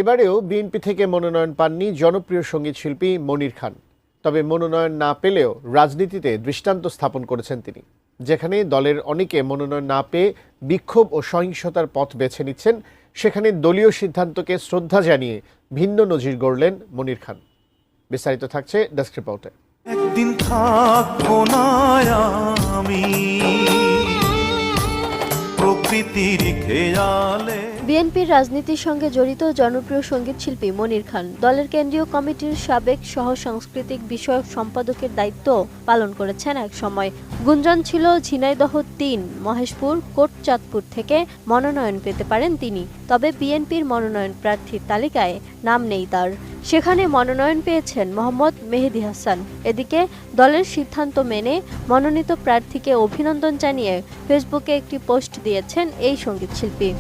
এবারেও বিএনপি থেকে মনোনয়ন পাননি জনপ্রিয় সঙ্গীত শিল্পী মনির খান। তবে মনোনয়ন না পেলেও রাজনীতিতে দৃষ্টান্ত স্থাপন করেছেন তিনি। যেখানে দলের অনেকে মনোনয়ন না পেয়ে বিক্ষোভ ও সহিংসতার পথ বেছে নিচ্ছেন, সেখানে দলীয় সিদ্ধান্তকে শ্রদ্ধা জানিয়ে ভিন্ন নজির গড়লেন মনির খান। বিস্তারিত থাকছে ডেস্ক রিপোর্টে। একদিন থাকবো না আমি প্রকৃতির খেয়ালে। বিএনপির রাজনীতির সঙ্গে জড়িত জনপ্রিয় সঙ্গীত শিল্পী মনির খান দলের কেন্দ্রীয় কমিটির সাবেক সহ সাংস্কৃতিক বিষয়ক সম্পাদকের দায়িত্ব পালন করেছেন এক সময়। গুঞ্জন ছিল ঝিনাইদহ ৩ মহেশপুর কোটচাঁদপুর থেকে মনোনয়ন পেতে পারেন তিনি। তবে বিএনপির মনোনয়ন প্রার্থীর তালিকায় নাম নেই তার। সেখানে মনোনয়ন পেয়েছেন মোহাম্মদ মেহেদী হাসান। এদিকে দলের সিদ্ধান্ত মেনে মনোনীত প্রার্থীকে অভিনন্দন জানিয়ে ফেসবুকে একটি পোস্ট দিয়েছেন এই সঙ্গীত শিল্পী।